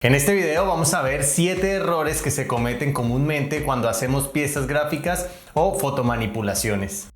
En este video vamos a ver 7 errores que se cometen comúnmente cuando hacemos piezas gráficas o fotomanipulaciones.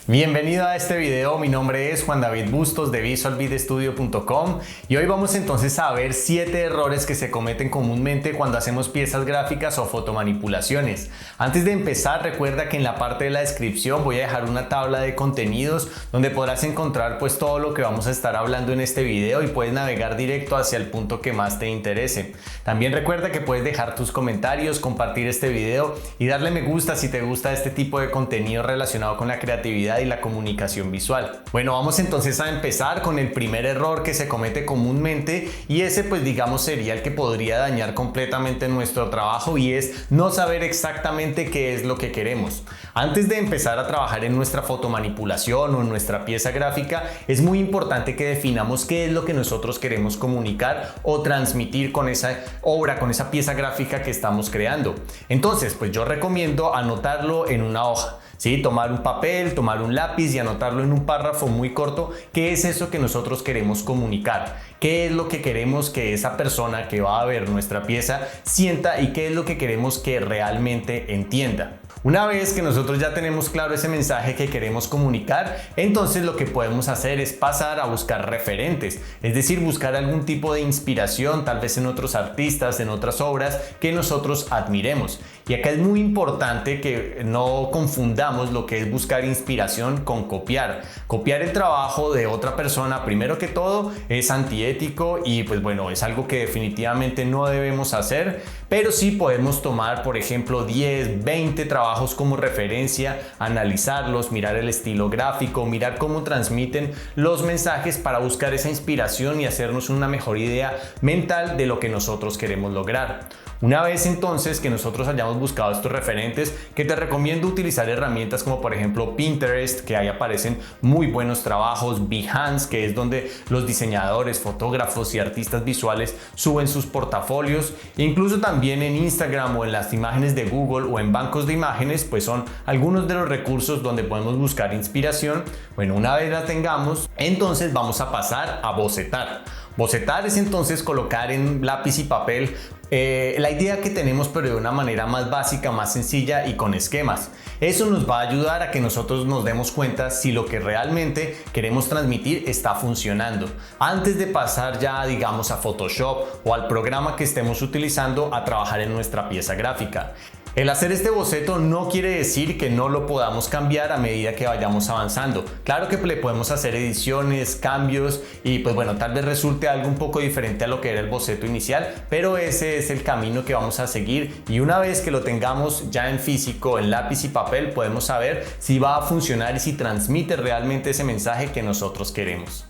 Bienvenido a este video, mi nombre es Juan David Bustos de visualvidstudio.com y hoy vamos entonces a ver 7 errores que se cometen comúnmente cuando hacemos piezas gráficas o fotomanipulaciones. Antes de empezar, recuerda que en la parte de la descripción voy a dejar una tabla de contenidos donde podrás encontrar pues todo lo que vamos a estar hablando en este video y puedes navegar directo hacia el punto que más te interese. También recuerda que puedes dejar tus comentarios, compartir este video y darle me gusta si te gusta este tipo de contenido relacionado con la creatividad y la comunicación visual. Bueno, vamos entonces a empezar con el primer error que se comete comúnmente y ese pues digamos sería el que podría dañar completamente nuestro trabajo y es no saber exactamente qué es lo que queremos. Antes de empezar a trabajar en nuestra fotomanipulación o en nuestra pieza gráfica es muy importante que definamos qué es lo que nosotros queremos comunicar o transmitir con esa obra, con esa pieza gráfica que estamos creando. Entonces pues yo recomiendo anotarlo en una hoja. ¿Sí? Tomar un papel, tomar un lápiz y anotarlo en un párrafo muy corto. ¿Qué es eso que nosotros queremos comunicar? ¿Qué es lo que queremos que esa persona que va a ver nuestra pieza sienta y qué es lo que queremos que realmente entienda? Una vez que nosotros ya tenemos claro ese mensaje que queremos comunicar, entonces lo que podemos hacer es pasar a buscar referentes, es decir, buscar algún tipo de inspiración, tal vez en otros artistas, en otras obras que nosotros admiremos. Y acá es muy importante que no confundamos lo que es buscar inspiración con copiar. Copiar el trabajo de otra persona, primero que todo, es antiético y pues bueno, es algo que definitivamente no debemos hacer, pero sí podemos tomar, por ejemplo, 10, 20 trabajos como referencia, analizarlos, mirar el estilo gráfico, mirar cómo transmiten los mensajes para buscar esa inspiración y hacernos una mejor idea mental de lo que nosotros queremos lograr. Una vez entonces que nosotros hayamos buscado estos referentes, que te recomiendo utilizar herramientas como por ejemplo Pinterest, que ahí aparecen muy buenos trabajos, Behance, que es donde los diseñadores, fotógrafos y artistas visuales suben sus portafolios, e incluso también en Instagram o en las imágenes de Google o en bancos de imágenes, pues son algunos de los recursos donde podemos buscar inspiración. Bueno, una vez la tengamos, entonces vamos a pasar a bocetar. Bocetar es entonces colocar en lápiz y papel la idea que tenemos, pero de una manera más básica, más sencilla y con esquemas. Eso nos va a ayudar a que nosotros nos demos cuenta si lo que realmente queremos transmitir está funcionando, antes de pasar ya digamos a Photoshop o al programa que estemos utilizando a trabajar en nuestra pieza gráfica. El hacer este boceto no quiere decir que no lo podamos cambiar a medida que vayamos avanzando. Claro que le podemos hacer ediciones, cambios y pues bueno, tal vez resulte algo un poco diferente a lo que era el boceto inicial, pero ese es el camino que vamos a seguir y una vez que lo tengamos ya en físico, en lápiz y papel, podemos saber si va a funcionar y si transmite realmente ese mensaje que nosotros queremos.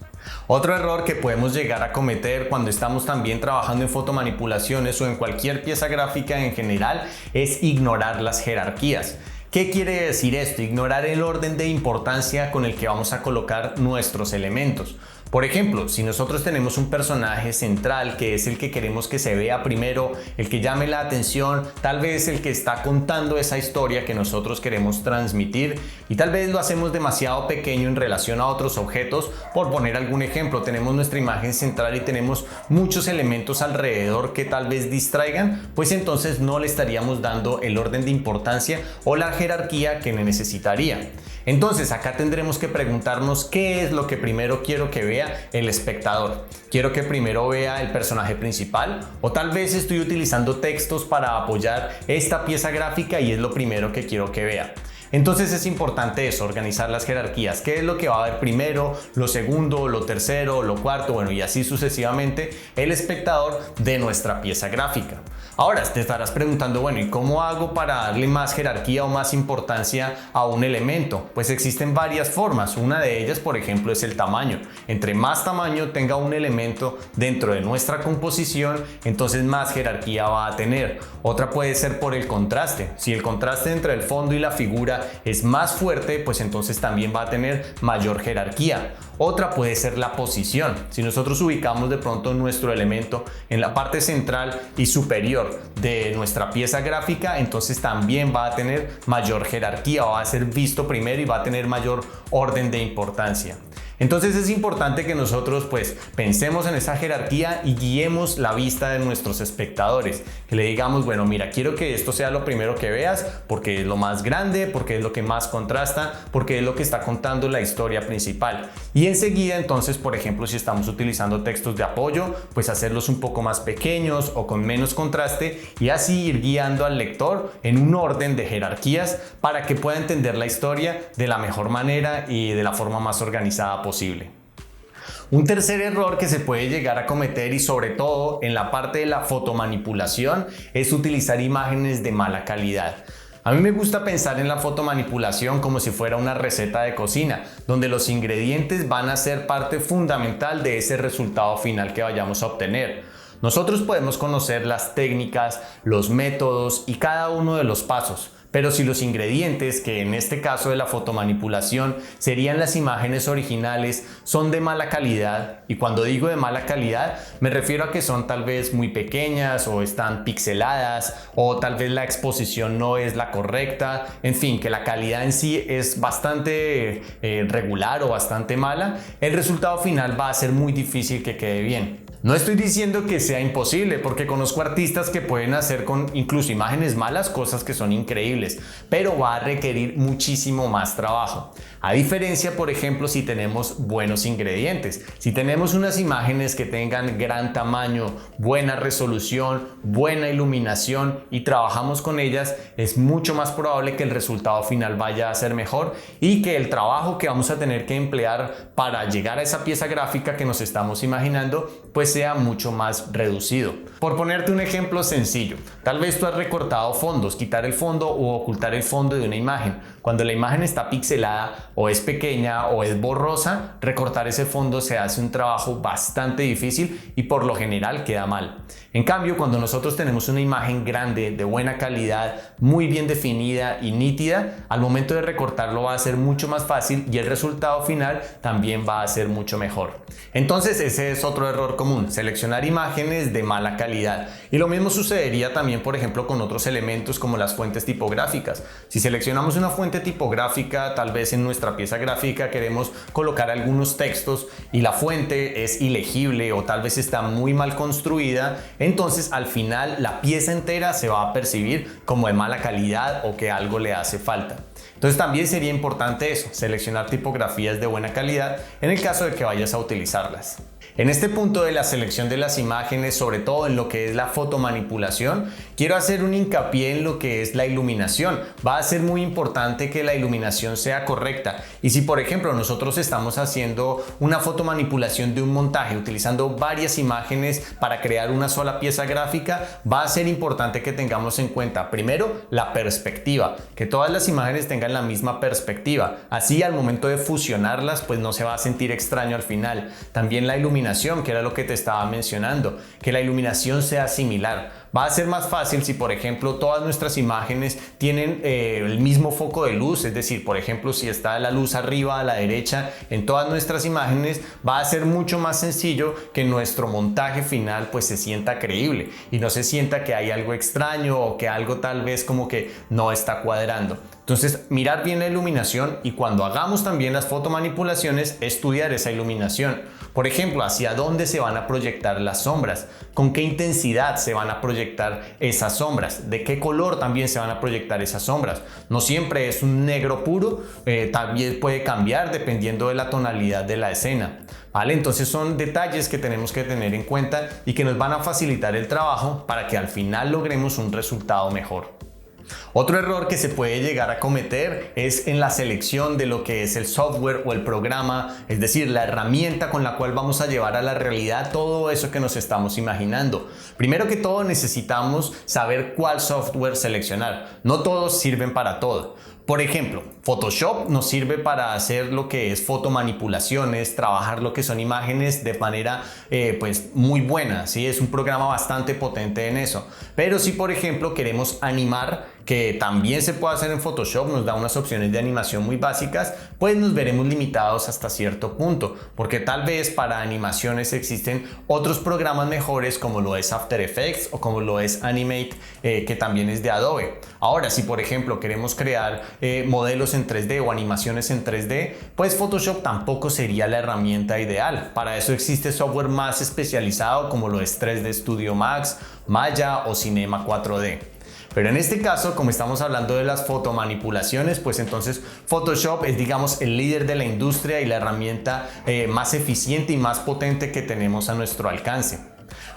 Otro error que podemos llegar a cometer cuando estamos también trabajando en fotomanipulaciones o en cualquier pieza gráfica en general es ignorar las jerarquías. ¿Qué quiere decir esto? Ignorar el orden de importancia con el que vamos a colocar nuestros elementos. Por ejemplo, si nosotros tenemos un personaje central que es el que queremos que se vea primero, el que llame la atención, tal vez el que está contando esa historia que nosotros queremos transmitir y tal vez lo hacemos demasiado pequeño en relación a otros objetos. Por poner algún ejemplo, tenemos nuestra imagen central y tenemos muchos elementos alrededor que tal vez distraigan, pues entonces no le estaríamos dando el orden de importancia o la jerarquía que necesitaría. Entonces acá tendremos que preguntarnos qué es lo que primero quiero que vea el espectador. ¿Quiero que primero vea el personaje principal? O tal vez estoy utilizando textos para apoyar esta pieza gráfica y es lo primero que quiero que vea. Entonces es importante eso, organizar las jerarquías. ¿Qué es lo que va a ver primero, lo segundo, lo tercero, lo cuarto? Bueno, y así sucesivamente el espectador de nuestra pieza gráfica. Ahora te estarás preguntando, bueno, ¿y cómo hago para darle más jerarquía o más importancia a un elemento? Pues existen varias formas. Una de ellas, por ejemplo, es el tamaño. Entre más tamaño tenga un elemento dentro de nuestra composición, entonces más jerarquía va a tener. Otra puede ser por el contraste. Si el contraste entre el fondo y la figura es más fuerte, pues entonces también va a tener mayor jerarquía. Otra puede ser la posición. Si nosotros ubicamos de pronto nuestro elemento en la parte central y superior de nuestra pieza gráfica, entonces también va a tener mayor jerarquía, va a ser visto primero y va a tener mayor orden de importancia. Entonces es importante que nosotros pues pensemos en esa jerarquía y guiemos la vista de nuestros espectadores, que le digamos, bueno, mira, quiero que esto sea lo primero que veas porque es lo más grande, porque es lo que más contrasta, porque es lo que está contando la historia principal. Y enseguida entonces, por ejemplo, si estamos utilizando textos de apoyo, pues hacerlos un poco más pequeños o con menos contraste y así ir guiando al lector en un orden de jerarquías para que pueda entender la historia de la mejor manera y de la forma más organizada posible. Un tercer error que se puede llegar a cometer, y sobre todo en la parte de la fotomanipulación, es utilizar imágenes de mala calidad. A mí me gusta pensar en la fotomanipulación como si fuera una receta de cocina, donde los ingredientes van a ser parte fundamental de ese resultado final que vayamos a obtener. Nosotros podemos conocer las técnicas, los métodos y cada uno de los pasos. Pero si los ingredientes, que en este caso de la fotomanipulación serían las imágenes originales, son de mala calidad, y cuando digo de mala calidad me refiero a que son tal vez muy pequeñas o están pixeladas o tal vez la exposición no es la correcta, en fin, que la calidad en sí es bastante regular o bastante mala, el resultado final va a ser muy difícil que quede bien. No estoy diciendo que sea imposible, porque conozco artistas que pueden hacer con incluso imágenes malas cosas que son increíbles, pero va a requerir muchísimo más trabajo. A diferencia, por ejemplo, si tenemos buenos ingredientes, si tenemos unas imágenes que tengan gran tamaño, buena resolución, buena iluminación y trabajamos con ellas, es mucho más probable que el resultado final vaya a ser mejor y que el trabajo que vamos a tener que emplear para llegar a esa pieza gráfica que nos estamos imaginando, pues sea mucho más reducido. Por ponerte un ejemplo sencillo, tal vez tú has recortado fondos, quitar el fondo o ocultar el fondo de una imagen. Cuando la imagen está pixelada o es pequeña o es borrosa, recortar ese fondo se hace un trabajo bastante difícil y por lo general queda mal. En cambio, cuando nosotros tenemos una imagen grande, de buena calidad, muy bien definida y nítida, al momento de recortarlo va a ser mucho más fácil y el resultado final también va a ser mucho mejor. Entonces ese es otro error común, seleccionar imágenes de mala calidad. Y lo mismo sucedería también, por ejemplo, con otros elementos como las fuentes tipográficas. Si seleccionamos una fuente tipográfica, tal vez en nuestra pieza gráfica queremos colocar algunos textos y la fuente es ilegible o tal vez está muy mal construida, entonces al final la pieza entera se va a percibir como de mala calidad o que algo le hace falta. Entonces también sería importante eso, seleccionar tipografías de buena calidad en el caso de que vayas a utilizarlas. En este punto de la selección de las imágenes, sobre todo en lo que es la fotomanipulación, quiero hacer un hincapié en lo que es la iluminación. Va a ser muy importante que la iluminación sea correcta. Y si por ejemplo nosotros estamos haciendo una fotomanipulación de un montaje utilizando varias imágenes para crear una sola pieza gráfica, va a ser importante que tengamos en cuenta primero la perspectiva, que todas las imágenes tengan la misma perspectiva. Así al momento de fusionarlas pues no se va a sentir extraño al final. También la iluminación, que era lo que te estaba mencionando, que la iluminación sea similar. Va a ser más fácil si por ejemplo todas nuestras imágenes tienen el mismo foco de luz, es decir, por ejemplo si está la luz arriba a la derecha en todas nuestras imágenes, va a ser mucho más sencillo que nuestro montaje final pues se sienta creíble y no se sienta que hay algo extraño o que algo tal vez como que no está cuadrando. Entonces, mirar bien la iluminación y cuando hagamos también las fotomanipulaciones, estudiar esa iluminación. Por ejemplo, hacia dónde se van a proyectar las sombras, con qué intensidad se van a proyectar esas sombras, de qué color también se van a proyectar esas sombras. No siempre es un negro puro, también puede cambiar dependiendo de la tonalidad de la escena. ¿Vale? Entonces son detalles que tenemos que tener en cuenta y que nos van a facilitar el trabajo para que al final logremos un resultado mejor. Otro error que se puede llegar a cometer es en la selección de lo que es el software o el programa, es decir, la herramienta con la cual vamos a llevar a la realidad todo eso que nos estamos imaginando. Primero que todo necesitamos saber cuál software seleccionar. No todos sirven para todo. Por ejemplo, Photoshop nos sirve para hacer lo que es fotomanipulaciones, trabajar lo que son imágenes de manera pues muy buena, ¿sí? Es un programa bastante potente en eso. Pero si por ejemplo queremos animar, que también se puede hacer en Photoshop, nos da unas opciones de animación muy básicas, pues nos veremos limitados hasta cierto punto, porque tal vez para animaciones existen otros programas mejores como lo es After Effects o como lo es Animate, que también es de Adobe. Ahora, si por ejemplo queremos crear modelos en en 3D o animaciones en 3D, pues Photoshop tampoco sería la herramienta ideal. Para eso existe software más especializado como lo es 3D Studio Max, Maya o Cinema 4D. Pero en este caso, como estamos hablando de las fotomanipulaciones, pues entonces Photoshop es, digamos, el líder de la industria y la herramienta más eficiente y más potente que tenemos a nuestro alcance.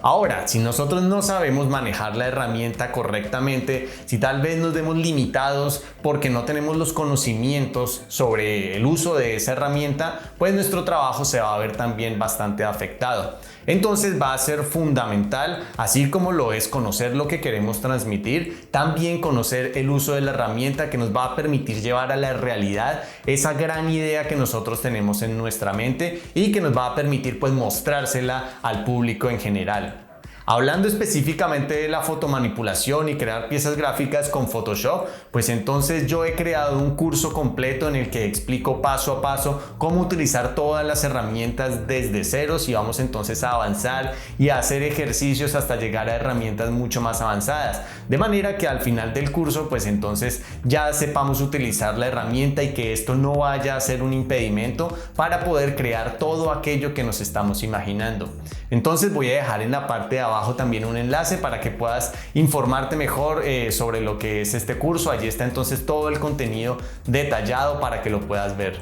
Ahora, si nosotros no sabemos manejar la herramienta correctamente, si tal vez nos vemos limitados porque no tenemos los conocimientos sobre el uso de esa herramienta, pues nuestro trabajo se va a ver también bastante afectado. Entonces va a ser fundamental, así como lo es conocer lo que queremos transmitir, también conocer el uso de la herramienta que nos va a permitir llevar a la realidad esa gran idea que nosotros tenemos en nuestra mente y que nos va a permitir pues mostrársela al público en general. Hablando específicamente de la fotomanipulación y crear piezas gráficas con Photoshop, pues entonces yo he creado un curso completo en el que explico paso a paso cómo utilizar todas las herramientas desde cero, y vamos entonces a avanzar y a hacer ejercicios hasta llegar a herramientas mucho más avanzadas, de manera que al final del curso pues entonces ya sepamos utilizar la herramienta y que esto no vaya a ser un impedimento para poder crear todo aquello que nos estamos imaginando. Entonces voy a dejar en la parte de abajo también un enlace para que puedas informarte mejor sobre lo que es este curso. Allí está entonces todo el contenido detallado para que lo puedas ver.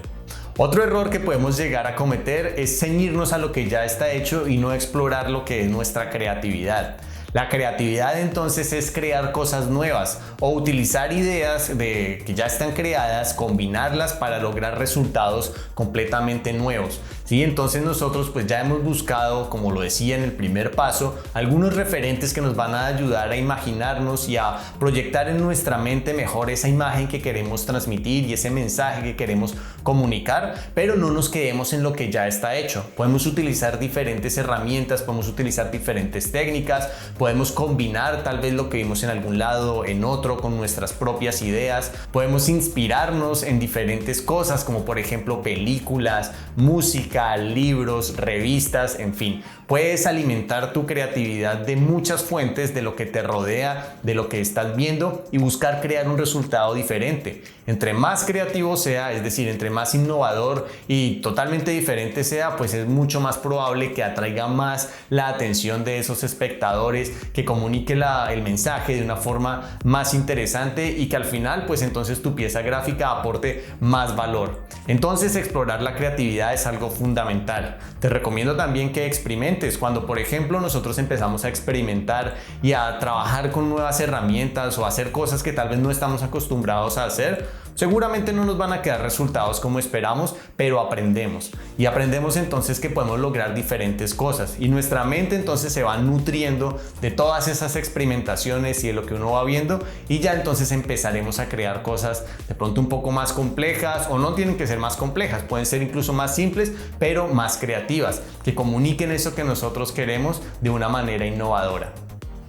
Otro error que podemos llegar a cometer es ceñirnos a lo que ya está hecho y no explorar lo que es nuestra creatividad. La creatividad entonces es crear cosas nuevas o utilizar ideas que ya están creadas, combinarlas para lograr resultados completamente nuevos. ¿Sí? Entonces nosotros pues ya hemos buscado, como lo decía en el primer paso, algunos referentes que nos van a ayudar a imaginarnos y a proyectar en nuestra mente mejor esa imagen que queremos transmitir y ese mensaje que queremos comunicar, pero no nos quedemos en lo que ya está hecho. Podemos utilizar diferentes herramientas, podemos utilizar diferentes técnicas, podemos combinar tal vez lo que vimos en algún lado en otro con nuestras propias ideas, podemos inspirarnos en diferentes cosas como por ejemplo películas, música, libros, revistas, en fin. Puedes alimentar tu creatividad de muchas fuentes de lo que te rodea, de lo que estás viendo y buscar crear un resultado diferente. Entre más creativo sea, es decir, entre más innovador y totalmente diferente sea, pues es mucho más probable que atraiga más la atención de esos espectadores, que comunique el mensaje de una forma más interesante y que al final pues entonces tu pieza gráfica aporte más valor. Entonces explorar la creatividad es algo fundamental. Te recomiendo también que experimentes. Cuando por ejemplo nosotros empezamos a experimentar y a trabajar con nuevas herramientas o hacer cosas que tal vez no estamos acostumbrados a hacer, seguramente no nos van a quedar resultados como esperamos, pero aprendemos. Y aprendemos entonces que podemos lograr diferentes cosas. Y nuestra mente entonces se va nutriendo de todas esas experimentaciones y de lo que uno va viendo. Y ya entonces empezaremos a crear cosas de pronto un poco más complejas, o no tienen que ser más complejas, pueden ser incluso más simples, pero más creativas, que comuniquen eso que nosotros queremos de una manera innovadora.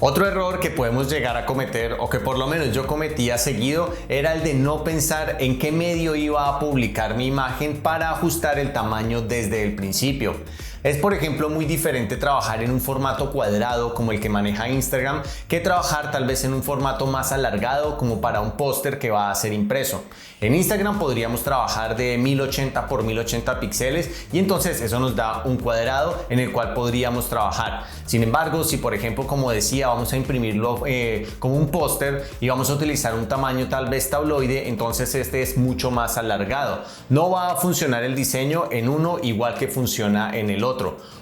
Otro error que podemos llegar a cometer, o que por lo menos yo cometía seguido, era el de no pensar en qué medio iba a publicar mi imagen para ajustar el tamaño desde el principio. Es por ejemplo muy diferente trabajar en un formato cuadrado como el que maneja Instagram que trabajar tal vez en un formato más alargado como para un póster que va a ser impreso. En Instagram podríamos trabajar de 1080 por 1080 píxeles y entonces eso nos da un cuadrado en el cual podríamos trabajar. Sin embargo, si por ejemplo, como decía, vamos a imprimirlo como un póster y vamos a utilizar un tamaño tal vez tabloide, entonces este es mucho más alargado. No va a funcionar el diseño en uno igual que funciona en el otro.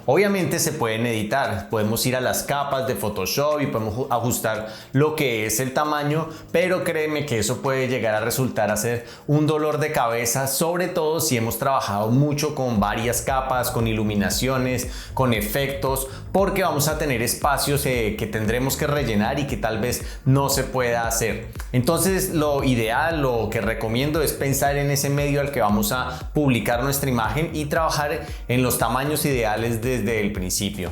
Obviamente se pueden editar, podemos ir a las capas de Photoshop y podemos ajustar lo que es el tamaño, pero créeme que eso puede llegar a resultar a ser un dolor de cabeza, sobre todo si hemos trabajado mucho con varias capas, con iluminaciones, con efectos, porque vamos a tener espacios que tendremos que rellenar y que tal vez no se pueda hacer. Entonces lo ideal, lo que recomiendo es pensar en ese medio al que vamos a publicar nuestra imagen y trabajar en los tamaños ideales desde el principio.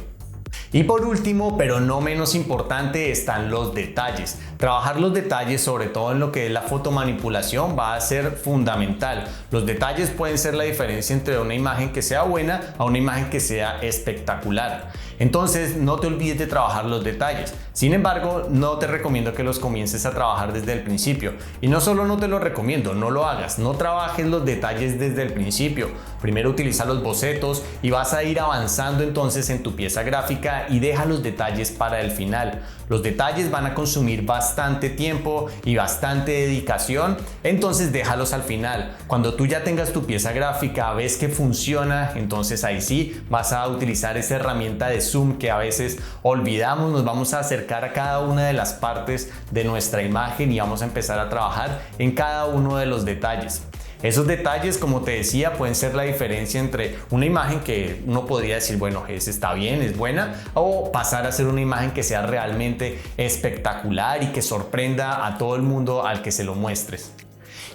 Y por último, pero no menos importante, están los detalles. Trabajar los detalles, sobre todo en lo que es la fotomanipulación, va a ser fundamental. Los detalles pueden ser la diferencia entre una imagen que sea buena a una imagen que sea espectacular. Entonces, no te olvides de trabajar los detalles. Sin embargo, no te recomiendo que los comiences a trabajar desde el principio. Y no solo no te lo recomiendo, no lo hagas. No trabajes los detalles desde el principio. Primero utiliza los bocetos y vas a ir avanzando entonces en tu pieza gráfica y deja los detalles para el final. Los detalles van a consumir bastante tiempo y bastante dedicación, entonces déjalos al final. Cuando tú ya tengas tu pieza gráfica, ves que funciona, entonces ahí sí vas a utilizar esa herramienta de zoom que a veces olvidamos. Nos vamos a acercar a cada una de las partes de nuestra imagen y vamos a empezar a trabajar en cada uno de los detalles. Esos detalles, como te decía, pueden ser la diferencia entre una imagen que uno podría decir, bueno, está bien, es buena, o pasar a ser una imagen que sea realmente espectacular y que sorprenda a todo el mundo al que se lo muestres.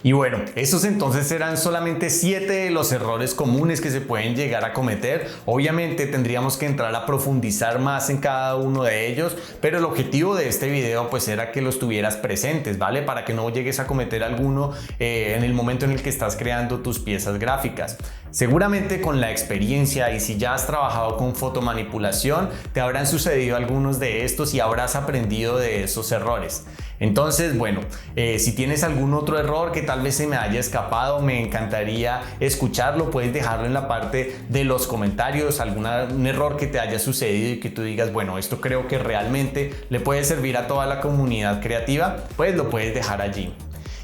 Y bueno, esos entonces serán solamente 7 de los errores comunes que se pueden llegar a cometer. Obviamente tendríamos que entrar a profundizar más en cada uno de ellos, pero el objetivo de este video pues era que los tuvieras presentes, ¿vale? Para que no llegues a cometer alguno en el momento en el que estás creando tus piezas gráficas. Seguramente con la experiencia y si ya has trabajado con fotomanipulación, te habrán sucedido algunos de estos y habrás aprendido de esos errores. Entonces, bueno, si tienes algún otro error que tal vez se me haya escapado, me encantaría escucharlo. Puedes dejarlo en la parte de los comentarios, algún error que te haya sucedido y que tú digas, bueno, esto creo que realmente le puede servir a toda la comunidad creativa, pues lo puedes dejar allí.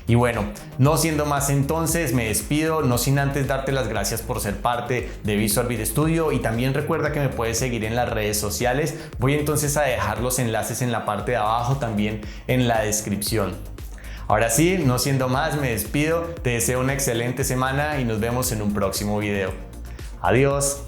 Y bueno, no siendo más entonces, me despido, no sin antes darte las gracias por ser parte de Visual Beat Studio y también recuerda que me puedes seguir en las redes sociales. Voy entonces a dejar los enlaces en la parte de abajo, también en la descripción. Ahora sí, no siendo más, me despido, te deseo una excelente semana y nos vemos en un próximo video. Adiós.